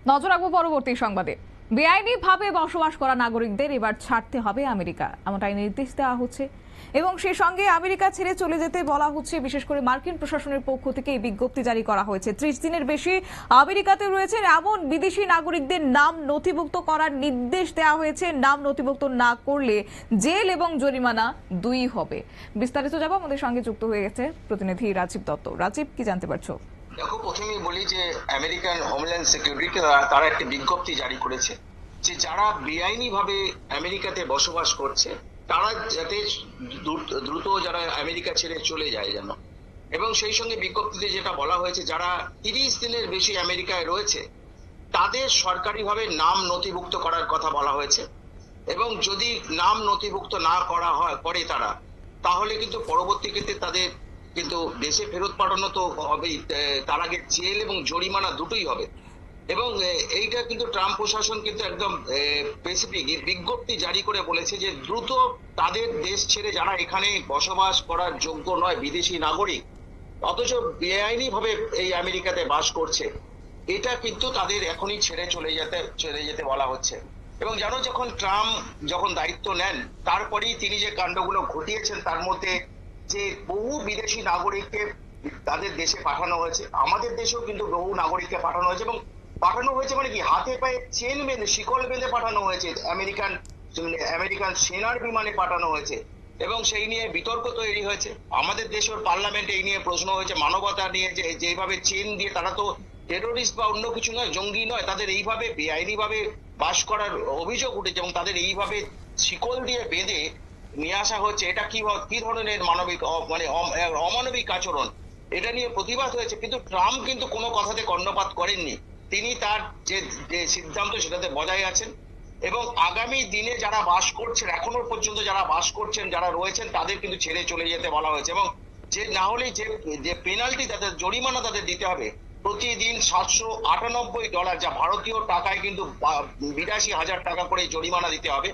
নজর রাখবো পরবর্তী সংবাদে। বেআইনিভাবে বসবাস করা নাগরিকদের এবার ছাড়তে হবে আমেরিকা, এমনটাই নির্দেশ দেওয়া হচ্ছে এবং সেই সঙ্গে আমেরিকা ছেড়ে চলে যেতে বলা হচ্ছে। বিশেষ করে মার্কিন প্রশাসনের পক্ষ থেকে এই বিজ্ঞপ্তি জারি করা হয়েছে। 30 দিনের বেশি আমেরিকাতে রয়েছেন এমন বিদেশি নাগরিকদের নাম নথিভুক্ত করার নির্দেশ দেওয়া হয়েছে। নাম নথিভুক্ত না করলে জেল এবং জরিমানা দুই হবে। বিস্তারিত যাব, আমাদের সঙ্গে যুক্ত হয়ে গেছে প্রতিনিধি রাজীব দত্ত। রাজীব, কি জানতে পারছো? দেখো, প্রথমেই বলি যে আমেরিকান হোমল্যান্ড সিকিউরিটি তারা একটা বিজ্ঞপ্তি জারি করেছে যে যারা বেআইনি ভাবে আমেরিকাতে বসবাস করছে তারা যাতে দ্রুত যারা আমেরিকা ছেড়ে চলে যায় যেন। এবং সেই সঙ্গে বিজ্ঞপ্তিতে যেটা বলা হয়েছে, যারা 30 দিনের বেশি আমেরিকায় রয়েছে তাদের সরকারিভাবে নাম নথিভুক্ত করার কথা বলা হয়েছে। এবং যদি নাম নথিভুক্ত না করা হয় করে তারা, তাহলে কিন্তু পরবর্তী ক্ষেত্রে তাদের কিন্তু দেশে ফেরত পাঠানো তো হবেই, তার আগে জেল এবং জরিমানা দুটোই হবে। এবং এইটা কিন্তু ট্রাম্প প্রশাসন কিন্তু একদম স্পেসিফিক বিজ্ঞপ্তি জারি করে বলেছে যে দ্রুত তাদের দেশ ছেড়ে যারা এখানে বসবাস করার যোগ্য নয়, বিদেশি নাগরিক অথচ বেআইনি ভাবে এই আমেরিকাতে বাস করছে, এটা কিন্তু তাদের এখনই ছেড়ে চলে যেতে বলা হচ্ছে। এবং জানো, ট্রাম্প যখন দায়িত্ব নেন তারপরেই তিনি যে কাণ্ডগুলো ঘটিয়েছেন তার মধ্যে যে বহু বিদেশি নাগরিককে তাদের দেশে পাঠানো হয়েছে। আমাদের দেশেও কিন্তু বহু নাগরিককে পাঠানো হয়েছে, এবং পাঠানো হয়েছে মানে কি, হাতে পায়ে চেন বেঁধে শিকল বেঁধে পাঠানো হয়েছে। আমেরিকান সেনার বিমানে পাঠানো হয়েছে এবং সেই নিয়ে বিতর্ক তৈরি হয়েছে। আমাদের দেশের পার্লামেন্টে এই নিয়ে প্রশ্ন হয়েছে, মানবতা নিয়ে, যে যেভাবে চেন দিয়ে, তারা তো টেরোরিস্ট বা অন্য কিছু নয়, জঙ্গি নয়, তাদের এইভাবে বেআইনি ভাবে বাস করার অভিযোগ উঠেছে এবং তাদের এইভাবে শিকল দিয়ে বেঁধে নিয়ে আসা হচ্ছে। এটা কি ধরনের মানবিক মানে অমানবিক আচরণ, এটা নিয়ে প্রতিবাদ হয়েছে। কিন্তু ট্রাম্প কিন্তু কোনো কথাতে কর্ণপাত করেননি। তিনি তার যে সিদ্ধান্ত সেটাতে বজায় আছেন এবং আগামী দিনে যারা বাস করছেন, এখনো পর্যন্ত যারা বাস করছেন, যারা রয়েছেন, তাদের কিন্তু ছেড়ে চলে যেতে বলা হয়েছে। এবং যে না হলে যে পেনাল্টি, তাদের জরিমানা তাদের দিতে হবে প্রতিদিন $798, যা ভারতীয় টাকায় কিন্তু 82,000 টাকা করে জরিমানা দিতে হবে।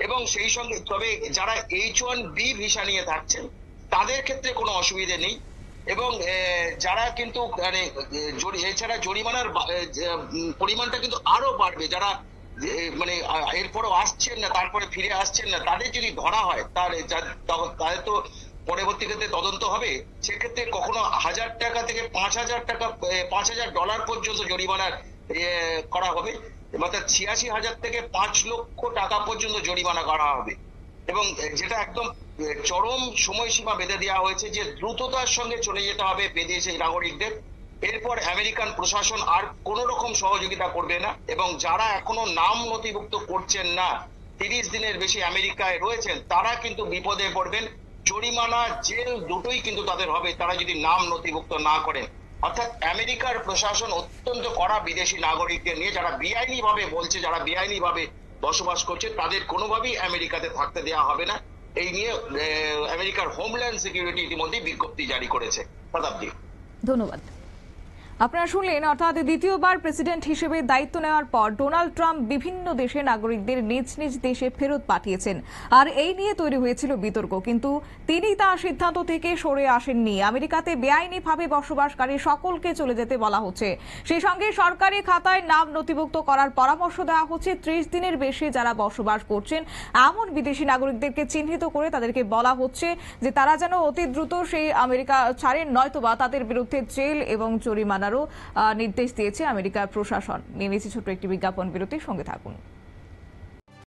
এবং সেই সঙ্গে তবে যারা H1B ভিসা নিয়ে থাকছেন তাদের ক্ষেত্রে কোনো অসুবিধে নেই। এবং যারা কিন্তু মানে এছাড়া জরিমানার পরিমাণটা কিন্তু আরো বাড়বে। যারা মানে এরপরও আসছেন না, তারপরে ফিরে আসছেন না, তাদের যদি ধরা হয় তাহলে তাদের তো পরবর্তী ক্ষেত্রে তদন্ত হবে। সেক্ষেত্রে কখনো 1,000 টাকা থেকে 5,000 টাকা, $5,000 পর্যন্ত জরিমানার করা হবে। অর্থাৎ 86,000 থেকে 5 লক্ষ টাকা পর্যন্ত জরিমানা করা হবে। এবং যেটা একদম চরম সময়সীমা বেঁধে দেওয়া হয়েছে যে দ্রুততার সঙ্গে চলে যেতে হবে বিদেশি নাগরিকদের। এরপর আমেরিকান প্রশাসন আর কোন রকম সহযোগিতা করবে না। এবং যারা এখনো নাম নথিভুক্ত করছেন না, 30 দিনের বেশি আমেরিকায় রয়েছেন, তারা কিন্তু বিপদে পড়বেন। জরিমানা, জেল দুটোই কিন্তু তাদের হবে তারা যদি নাম নথিভুক্ত না করেন। অর্থাৎ আমেরিকার প্রশাসন অত্যন্ত কড়া বিদেশি নাগরিকদের নিয়ে, যারা বেআইনি ভাবে বলছে, যারা বেআইনি ভাবে বসবাস করছে, তাদের কোনোভাবেই আমেরিকাতে থাকতে দেওয়া হবে না। এই নিয়ে আমেরিকার হোমল্যান্ড সিকিউরিটি ইতিমধ্যে বিজ্ঞপ্তি জারি করেছে। শতাব্দী, ধন্যবাদ। আপনারা শুনলেন, অর্থাৎ দ্বিতীয়বার প্রেসিডেন্ট হিসেবে দায়িত্ব নেওয়ার পর ডোনাল্ড ট্রাম্প বিভিন্ন দেশে নাগরিকদের নিজ নিজ দেশে ফেরত পাঠিয়েছেন। আর এই নিয়ে তৈরি হয়েছিল বিতর্ক, কিন্তু তিনি তার সিদ্ধান্ত থেকে সরে আসেননি। আমেরিকাতে বেআইনিভাবে বসবাসকারী সকলকে চলে যেতে বলা হচ্ছে। সেই সঙ্গে সরকারি খাতায় নাম নথিভুক্ত করার পরামর্শ দেওয়া হচ্ছে। 30 দিনের বেশি যারা বসবাস করছেন এমন বিদেশি নাগরিকদেরকে চিহ্নিত করে তাদেরকে বলা হচ্ছে যে তারা যেন অতি দ্রুত সেই আমেরিকা ছাড়েন, নয়তোবা তাদের বিরুদ্ধে জেল এবং জরিমানা নির্দেশ দিয়েছে আমেরিকার প্রশাসন। নিয়ে নিয়েছি ছোট্ট একটি বিজ্ঞাপন বিরতির সঙ্গে থাকুন।